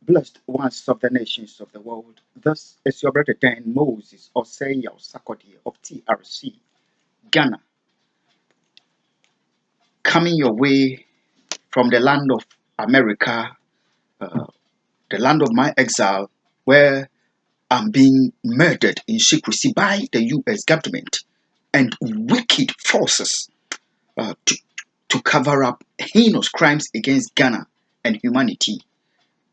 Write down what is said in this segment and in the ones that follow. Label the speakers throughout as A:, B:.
A: Blessed ones of the nations of the world, this is your brother Dan Moses Osei Sakodi of TRC, Ghana, coming your way from the land of America, uh, the land of my exile, where I'm being murdered in secrecy by the US government and wicked forces uh, to, to cover up heinous crimes against Ghana and humanity.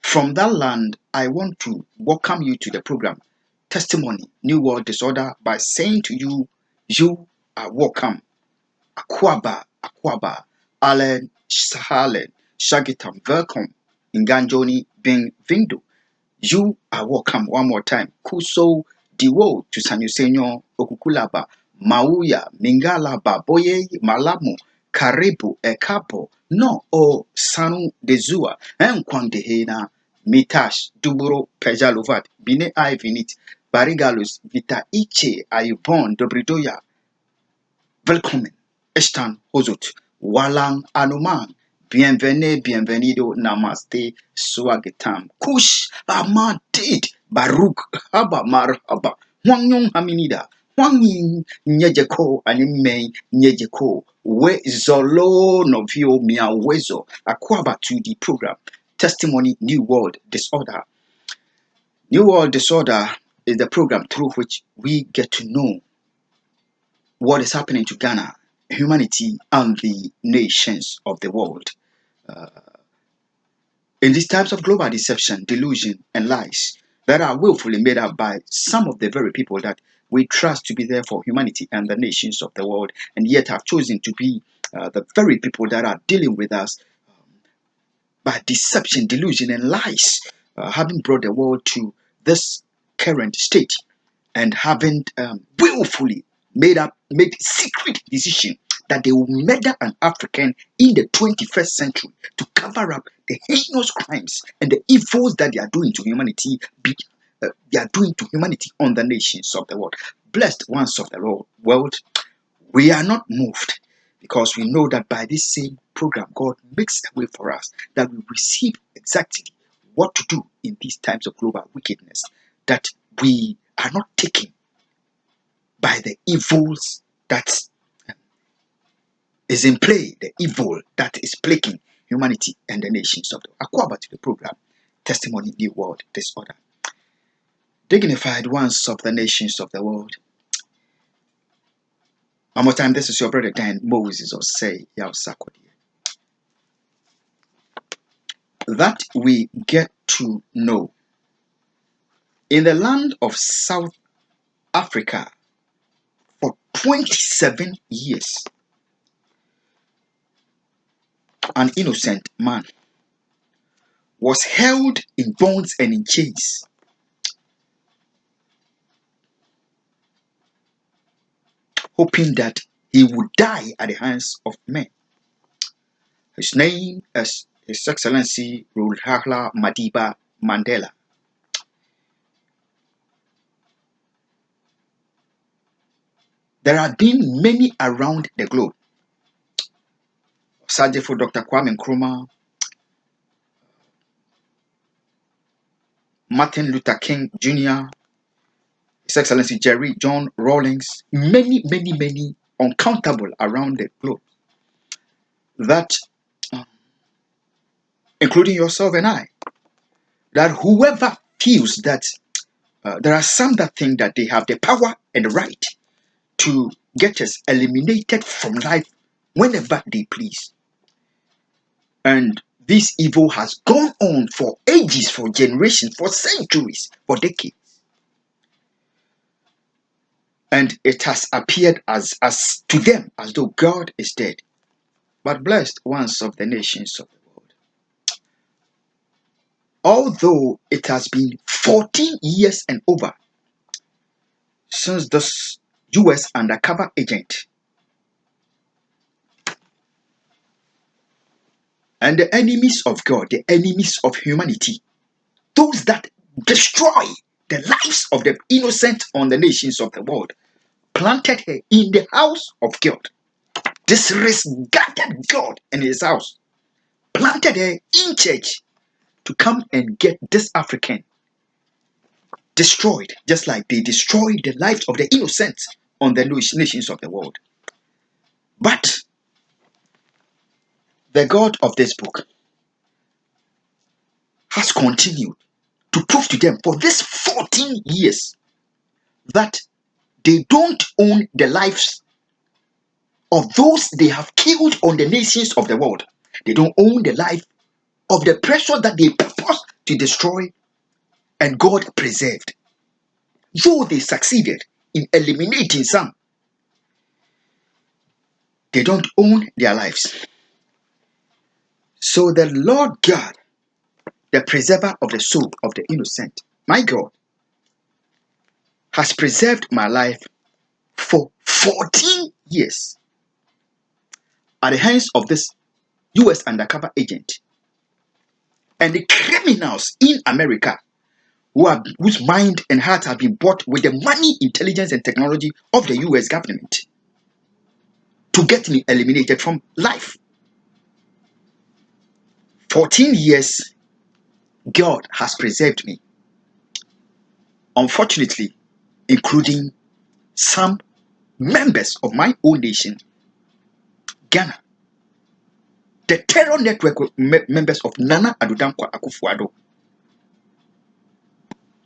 A: From that land, I want to welcome you to the program Testimony New World Disorder by saying to you, you are welcome. Akwaba, Akwaba, Allen, Sahalen, Shagitam, welcome. Nganjoni, Bing, Vindo. You are welcome one more time. Kuso, Diwo, to Sanyusenyo, Okukulaba, Mauya, Mingalaba, Boye, Malamu, Karibu, Ekapo, No, O Sanu Dezua, Enkwandehena, Mitash, Duburo, Pejalovat, Bine Ivinit, Barigalus, Vita Iche, Ayubon, Dobridoya, Welcome, Estan Hozut, Walang Anuman, Bienvenue, Bienvenido, Namaste, Swagetam, Kush, Amadid, Baruch, Haba Marhaba, Wanyong Haminida, Wangin, Nyejeko, Anime, Nyejeko, We Zolo Novio Mia Wezo, Akwaba to the program, Testimony New World Disorder. New World Disorder is the program through which we get to know what is happening to Ghana, humanity, and the nations of the world. In these times of global deception, delusion, and lies that are willfully made up by some of the very people that we trust to be there for humanity and the nations of the world, and yet have chosen to be the very people that are dealing with us by deception, delusion, and lies, having brought the world to this current state and having willfully made secret decision that they will murder an African in the 21st century to cover up the heinous crimes and the evils that they are doing to humanity. They are doing to humanity on the nations of the world. Blessed ones of the world, we are not moved because we know that by this same program, God makes a way for us that we receive exactly what to do in these times of global wickedness, that we are not taken by the evils that is in play, the evil that is plaguing humanity and the nations of the world. Akwaba to the program, Testimony New World Disorder. Dignified ones of the nations of the world. One more time, this is your brother Dan Moses or say Yao Sakodi. That we get to know in the land of South Africa for 27 years, an innocent man was held in bonds and in chains, hoping that he would die at the hands of men. His name is His Excellency Rulhahla Madiba Mandela. There have been many around the globe. Sajifo Dr. Kwame Nkrumah, Martin Luther King Jr., His Excellency Jerry John Rawlings, many, many, many uncountable around the globe. That, including yourself and I, that whoever feels that there are some that think that they have the power and the right to get us eliminated from life whenever they please. And this evil has gone on for ages, for generations, for centuries, for decades. And it has appeared as to them as though God is dead. But blessed ones of the nations of the world, although it has been 14 years and over since this US undercover agent and the enemies of God, the enemies of humanity, those that destroy the lives of the innocent on the nations of the world, planted her in the house of God, disregarded God and his house, planted her in church to come and get this African destroyed, just like they destroyed the lives of the innocent on the nations of the world. But the God of this book has continued to prove to them for this 14 years that they don't own the lives of those they have killed on the nations of the world. They don't own the life of the precious that they purpose to destroy, and God preserved. Though they succeeded in eliminating some, they don't own their lives. So the Lord God, the preserver of the soul of the innocent, my God, has preserved my life for 14 years at the hands of this US undercover agent and the criminals in America whose mind and heart have been bought with the money, intelligence, and technology of the US government to get me eliminated from life. 14 years, God has preserved me. Unfortunately, including some members of my own nation, Ghana. The terror network members of Nana Addo Akufo.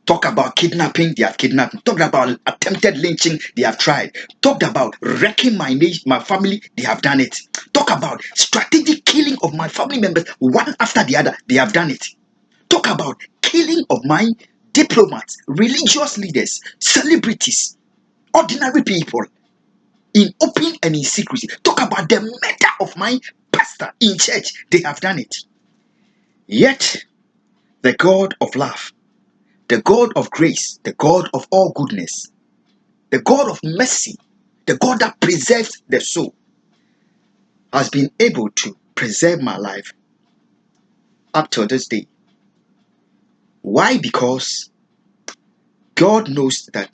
A: Talk about kidnapping, they have kidnapped. Talked about attempted lynching, they have tried. Talked about wrecking my nation, my family, they have done it. Talk about strategic killing of my family members, one after the other, they have done it. Talk about killing of my diplomats, religious leaders, celebrities, ordinary people, in open and in secrecy. Talk about the murder of my pastor in church, they have done it. Yet, the God of love, the God of grace, the God of all goodness, the God of mercy, the God that preserves the soul, has been able to preserve my life up till this day. Why? Because God knows that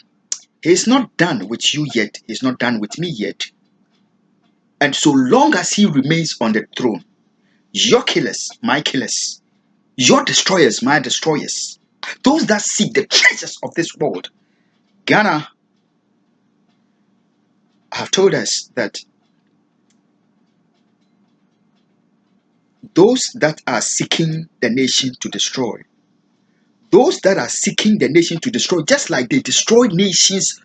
A: He's not done with you yet, He's not done with me yet. And so long as He remains on the throne, your killers, my killers, your destroyers, my destroyers, those that seek the treasures of this world, Ghana have told us that those that are seeking the nation to destroy, those that are seeking the nation to destroy, just like they destroyed nations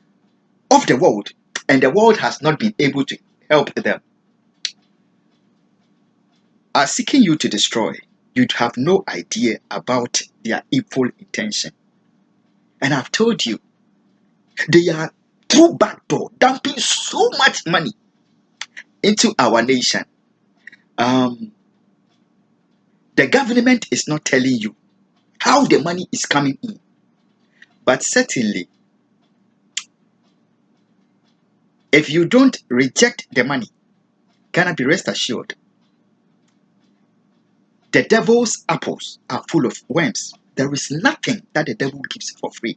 A: of the world, and the world has not been able to help them, are seeking you to destroy. You'd have no idea about their evil intention. And I've told you, they are through backdoor dumping so much money into our nation. The government is not telling you how the money is coming in, but certainly, if you don't reject the money, Ghana, be rest assured, the devil's apples are full of worms. There is nothing that the devil gives for free.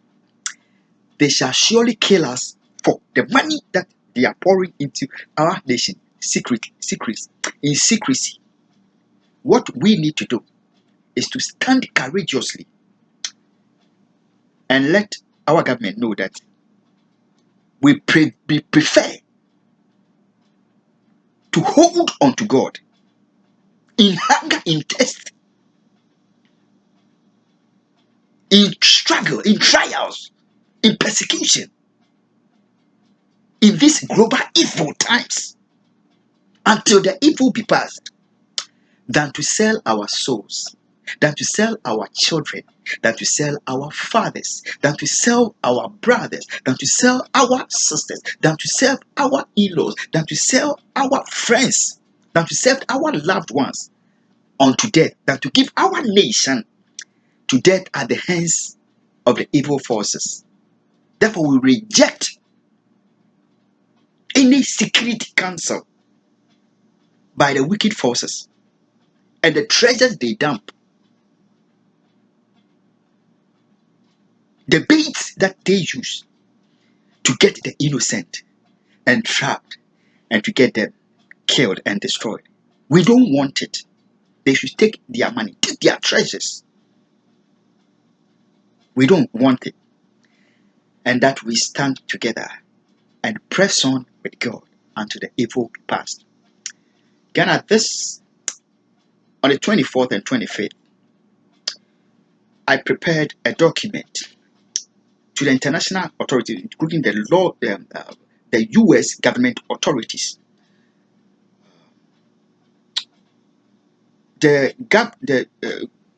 A: They shall surely kill us for the money that they are pouring into our nation, in secrecy. What we need to do is to stand courageously and let our government know that we prefer to hold on to God in hunger, in thirst, in struggle, in trials, in persecution, in these global evil times, until the evil be past, than to sell our souls, than to sell our children, than to sell our fathers, than to sell our brothers, than to sell our sisters, than to sell our in-laws, than to sell our friends, than to sell our loved ones unto death, than to give our nation to death at the hands of the evil forces. Therefore, we reject any secret counsel by the wicked forces and the treasures they dump, the baits that they use to get the innocent and trapped and to get them killed and destroyed. We don't want it. They should take their money, take their treasures, We don't want it. And that we stand together and press on with God until the evil be past. Ghana, this on the 24th and 25th, I prepared a document to the international authorities, including the U.S. government authorities.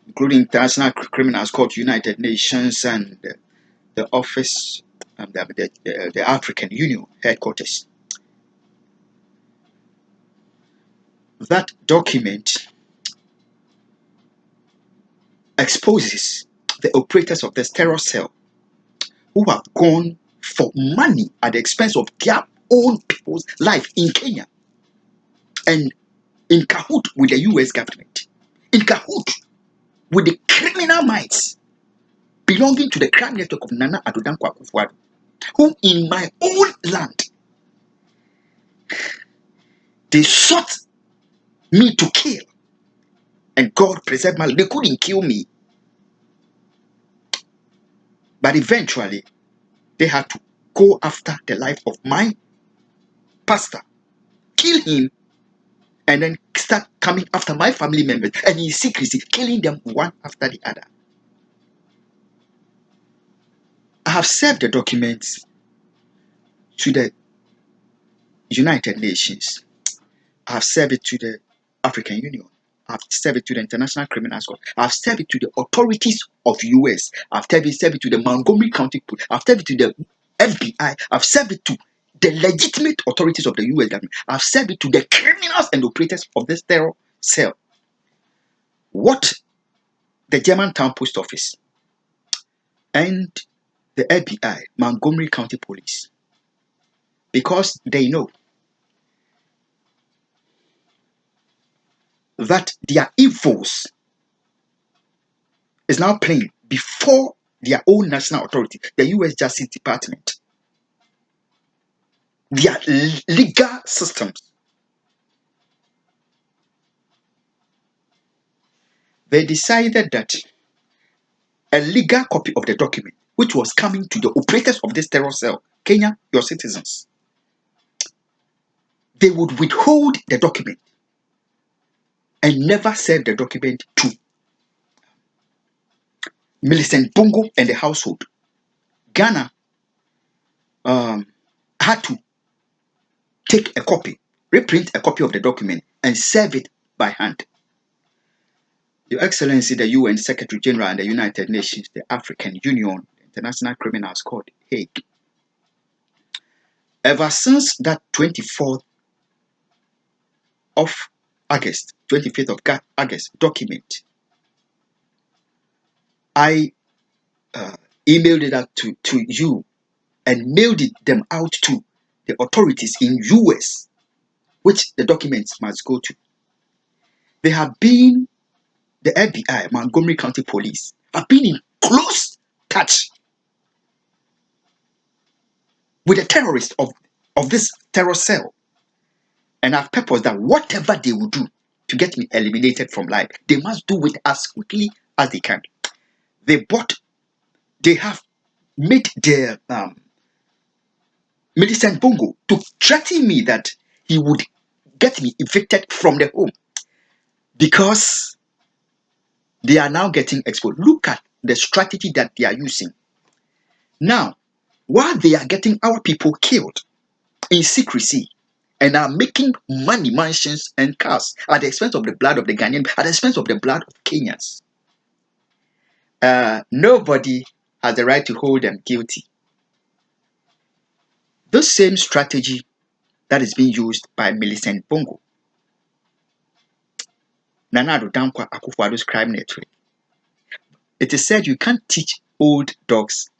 A: Including International Criminals Court, United Nations, and the office, the African Union headquarters. That document exposes the operators of this terror cell who have gone for money at the expense of their own people's life in Kenya and in cahoot with the US government, in cahoot with the criminal minds belonging to the crime network of Nana Addo Akufo, who in my own land, they sought me to kill, and God preserved my life. They couldn't kill me, but eventually they had to go after the life of my pastor, kill him, and then start coming after my family members, and in secrecy killing them one after the other. I have served the documents to the United Nations. I have served it to the African Union. I have served it to the International Criminal Court. I have served it to the authorities of US. I have served it to the Montgomery County Police. I have served it to the FBI. I have served it to the legitimate authorities of the US government. I have served it to the criminals and operators of this terror cell. What the German Town Post Office and the FBI, Montgomery County Police, because they know that their evils is now playing before their own national authority, the US Justice Department, their legal systems. They decided that a legal copy of the document, which was coming to the operators of this terror cell, Kenya, your citizens, they would withhold the document and never serve the document to Millicent Bongo and the household. Ghana had to take a copy, reprint a copy of the document, and serve it by hand. Your Excellency, the UN Secretary General and the United Nations, the African Union, the International Criminals Court, Hague. Ever since that 24th of August, 25th of August document, I emailed it out to you and mailed them out to the authorities in US, which the documents must go to. They have been, the FBI, Montgomery County Police, have been in close touch with the terrorists of this terror cell. And I've purposed that whatever they will do to get me eliminated from life, they must do it as quickly as they can. They have made their Millicent Bongo to threaten me that he would get me evicted from the home because they are now getting exposed. Look at the strategy that they are using. Now, while they are getting our people killed in secrecy and are making money, mansions, and cars at the expense of the blood of the Ghanaian, at the expense of the blood of Kenyans, nobody has the right to hold them guilty. The same strategy that is being used by Millicent Bongo, Nana Addo Akufo Addo's crime network. It is said you can't teach old dogs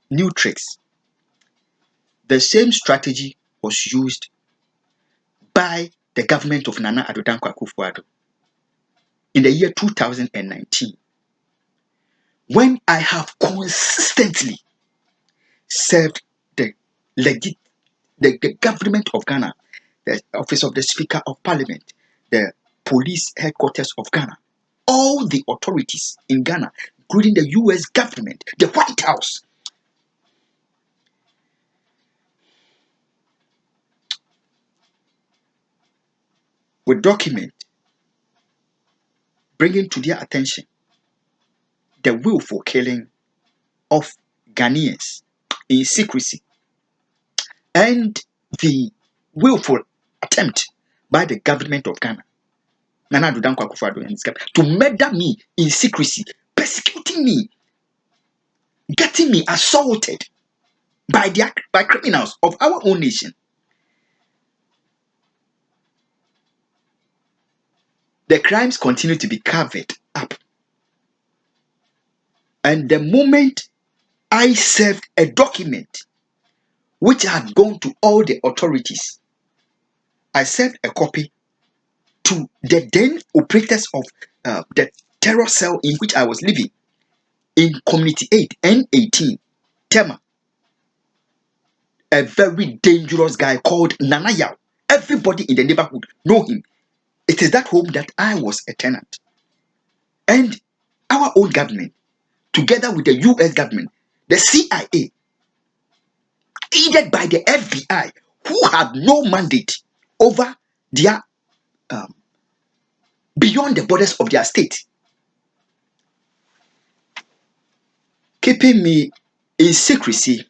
A: new tricks. The same strategy was used by the government of Nana Addo Akufo Addo in the year 2019, when I have consistently served the government of Ghana, the office of the Speaker of Parliament, the police headquarters of Ghana, all the authorities in Ghana, including the US government, the White House, with document bringing to their attention the willful killing of Ghanaians in secrecy and the willful attempt by the government of Ghana, Nana Addo Akufo Addo and his government, to murder me in secrecy, persecuting me, getting me assaulted by criminals of our own nation. The crimes continue to be covered up. And the moment I served a document which had gone to all the authorities, I served a copy to the then operators of the terror cell in which I was living in Community 8 N18, Tema. A very dangerous guy called Nana Yao. Everybody in the neighborhood know him. It is that home that I was a tenant. And our own government, together with the US government, the CIA, aided by the FBI, who had no mandate over their beyond the borders of their state, keeping me in secrecy,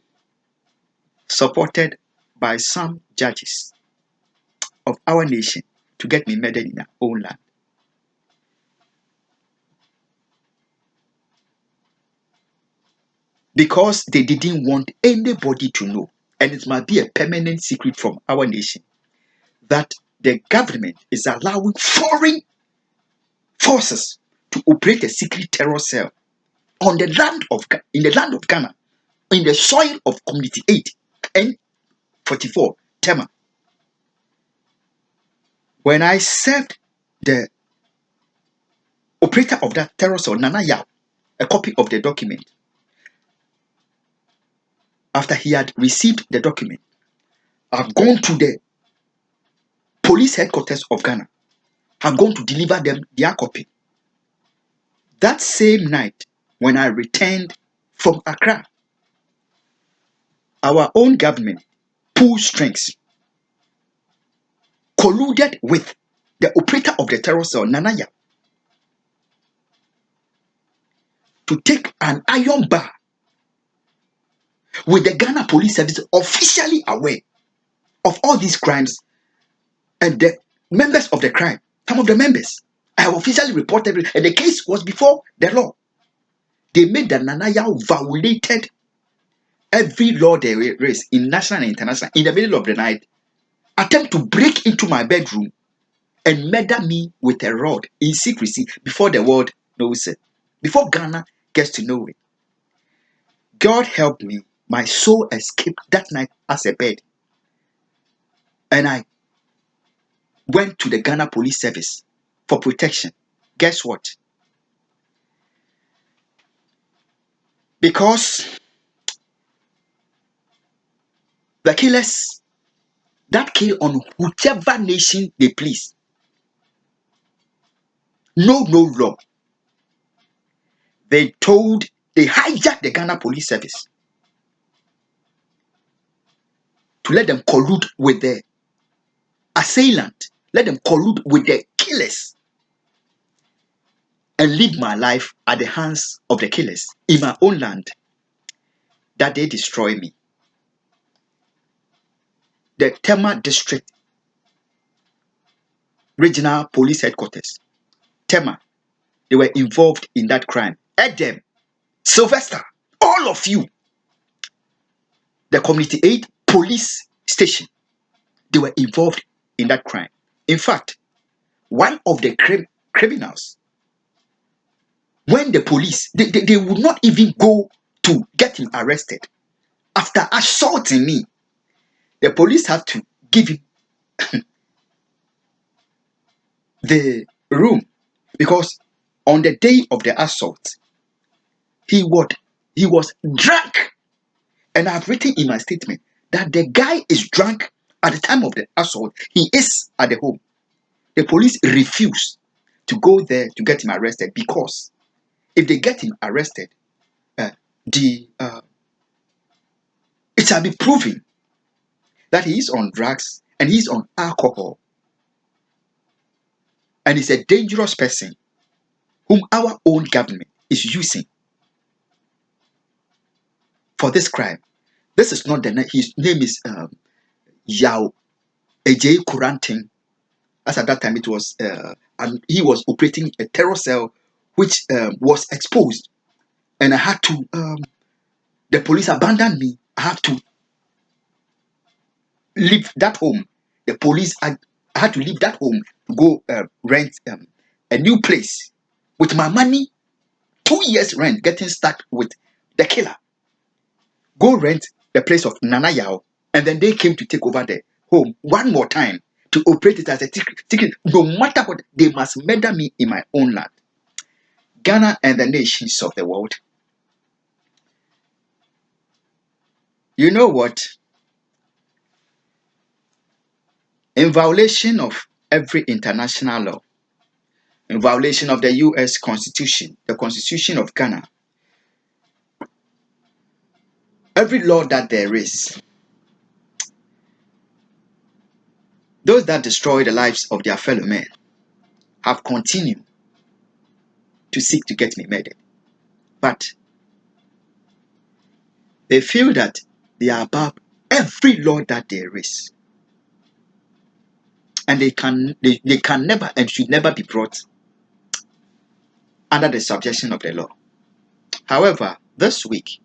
A: supported by some judges of our nation to get me murdered in our own land. Because they didn't want anybody to know, and it might be a permanent secret from our nation, that the government is allowing foreign forces to operate a secret terror cell on the land of in the land of Ghana, in the soil of Community 8 and 44 Tema. When I served the operator of that terror cell, Nana Yao, a copy of the document, after he had received the document, I've gone to the police headquarters of Ghana. I've gone to deliver them their copy. That same night, when I returned from Accra, our own government pulled strings, colluded with the operator of the terror cell, Nana Yao, to take an iron bar with the Ghana Police Service officially aware of all these crimes and the members of the crime. Some of the members, I have officially reported it, and the case was before the law. They made that Nana Yao violated every law there is in national and international in the middle of the night, attempt to break into my bedroom and murder me with a rod in secrecy before the world knows it, before Ghana gets to know it. God help me, my soul escaped that night as a bird. And I went to the Ghana Police Service for protection. Guess what? Because the killers that kill on whichever nation they please, no law. They hijacked the Ghana Police Service to let them collude with the assailant, let them collude with the killers, and live my life at the hands of the killers in my own land, that they destroy me. The Tema District Regional Police Headquarters, Tema, they were involved in that crime. Edem, Sylvester, all of you, the Community 8 Police Station, they were involved in that crime. In fact, one of the criminals, when the police, they would not even go to get him arrested. After assaulting me, the police have to give him the room, because on the day of the assault, he was drunk. And I've written in my statement that the guy is drunk at the time of the assault. He is at the home. The police refused to go there to get him arrested because if they get him arrested, the it shall be proven that he is on drugs and he's on alcohol and he's a dangerous person whom our own government is using for this crime. This is not the name. His name is Yao Ej Kuranting. As at that time, it was and he was operating a terror cell which was exposed, and I had to. The police abandoned me. I have to leave that home. The police, I had to leave that home to go rent a new place with my money. 2 years rent, getting stuck with the killer. Go rent the place of Nana Yao, and then they came to take over the home one more time to operate it as a ticket. No matter what, they must murder me in my own land. Ghana and the nations of the world. You know what? In violation of every international law, in violation of the US Constitution, the Constitution of Ghana, every law that there is, those that destroy the lives of their fellow men have continued to seek to get me murdered. But they feel that they are above every law that there is. And they can never and should never be brought under the subjection of the law. However, this week,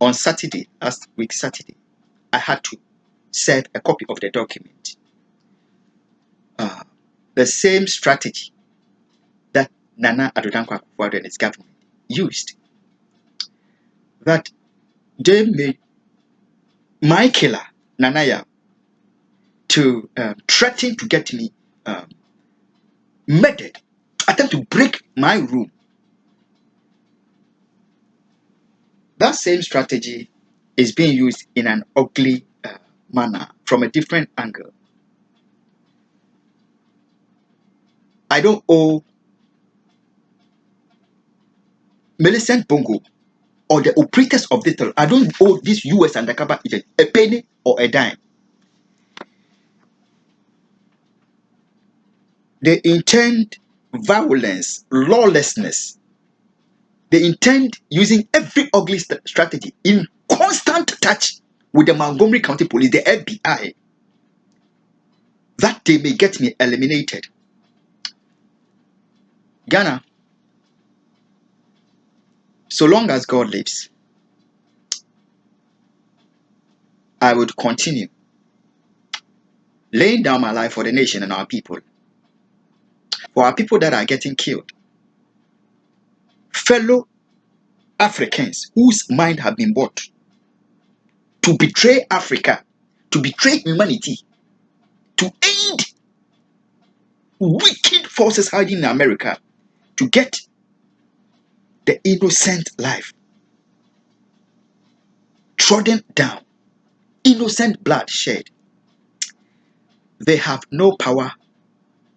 A: on Saturday, last week Saturday, I had to serve a copy of the document. The same strategy that Nana Addo Akufo and his government used. That they made my killer, Nanaya, to threaten to get me murdered, attempt to break my room. That same strategy is being used in an ugly manner from a different angle. I don't owe Millicent Bongo or the operators of this. I don't owe this US undercover agent a penny or a dime. They intend violence, lawlessness. They intend using every ugly strategy in constant touch with the Montgomery County Police, the FBI, that they may get me eliminated. Ghana, so long as God lives, I would continue laying down my life for the nation and our people. For our people that are getting killed, fellow Africans whose mind have been bought to betray Africa, to betray humanity, to aid wicked forces hiding in America, to get the innocent life trodden down, innocent blood shed. They have no power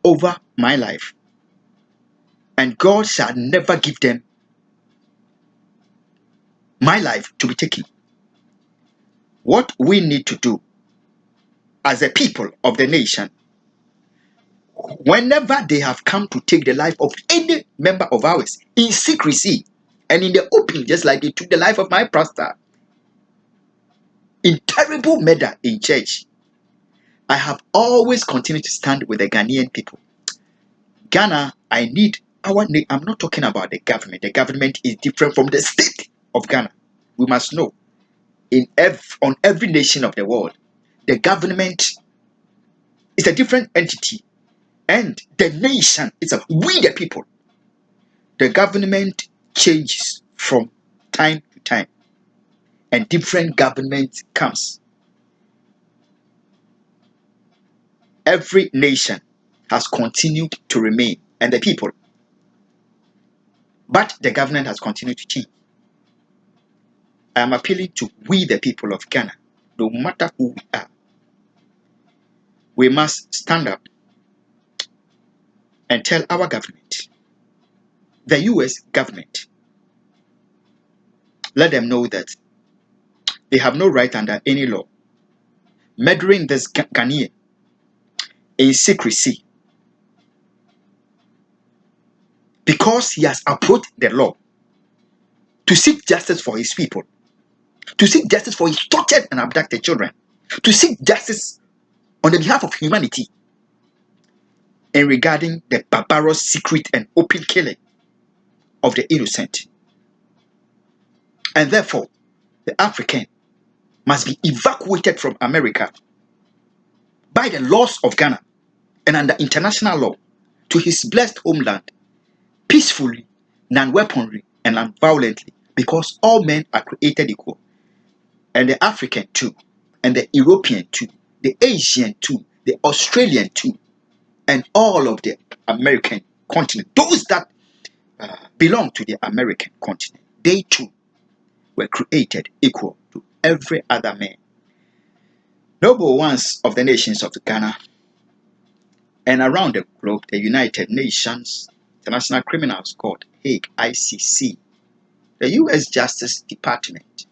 A: over my life, and God shall never give them my life to be taken. What we need to do as a people of the nation, whenever they have come to take the life of any member of ours in secrecy and in the open, just like they took the life of my pastor in terrible murder in church, I have always continued to stand with the Ghanaian people. Ghana, I need I'm not talking about the government. The government is different from the state of Ghana. We must know. On every nation of the world, the government is a different entity, and the nation is we the people. The government changes from time to time, and different government comes. Every nation has continued to remain, and the people, but the government has continued to change. I am appealing to we the people of Ghana, no matter who we are. We must stand up and tell our government, the US government, let them know that they have no right under any law murdering this Ghanaian in secrecy because he has approached the law to seek justice for his people, to seek justice for his tortured and abducted children, to seek justice on the behalf of humanity in regarding the barbarous, secret, and open killing of the innocent. And therefore, the African must be evacuated from America by the laws of Ghana and under international law to his blessed homeland peacefully, non-weaponry, and non-violently, because all men are created equal, and the African too, and the European too, the Asian too, the Australian too, and all of the American continent, those that belong to the American continent, they too were created equal to every other man. Noble ones of the nations of Ghana and around the globe, the United Nations, International Criminal Court, Hague, ICC, the US Justice Department,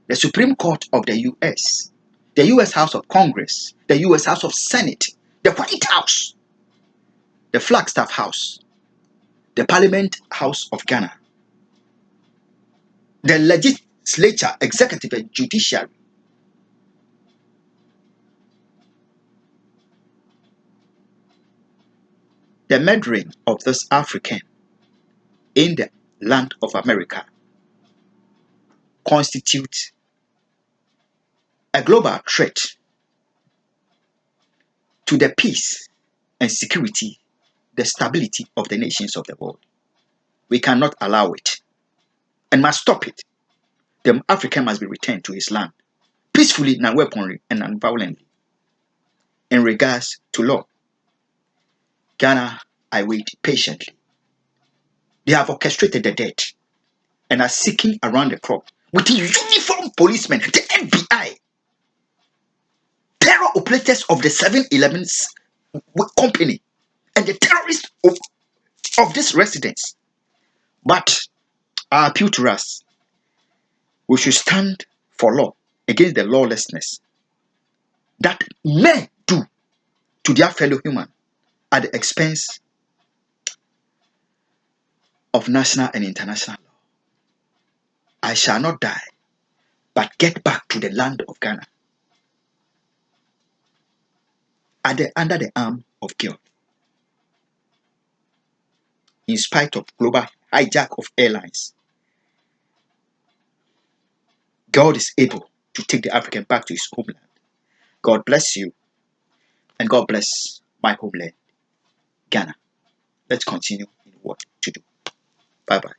A: the Supreme Court of the US, the US House of Congress, the US House of Senate, the White House, the Flagstaff House, the Parliament House of Ghana, the legislature, executive, and judiciary, the murdering of this African in the land of America constitutes a global threat to the peace and security, the stability of the nations of the world. We cannot allow it and must stop it. The African must be returned to his land peacefully, non-weaponry, and non-violently. In regards to law, Ghana, I wait patiently. They have orchestrated the death and are seeking around the clock with uniformed policemen, the FBI, terror operators of the 7-Eleven company, and the terrorists of this residence. But I appeal to us, we should stand for law against the lawlessness that men do to their fellow human at the expense of national and international law. I shall not die, but get back to the land of Ghana under the arm of God. In spite of global hijack of airlines, God is able to take the African back to his homeland. God bless you, and God bless my homeland, Ghana. Let's continue in what to do. Bye-bye.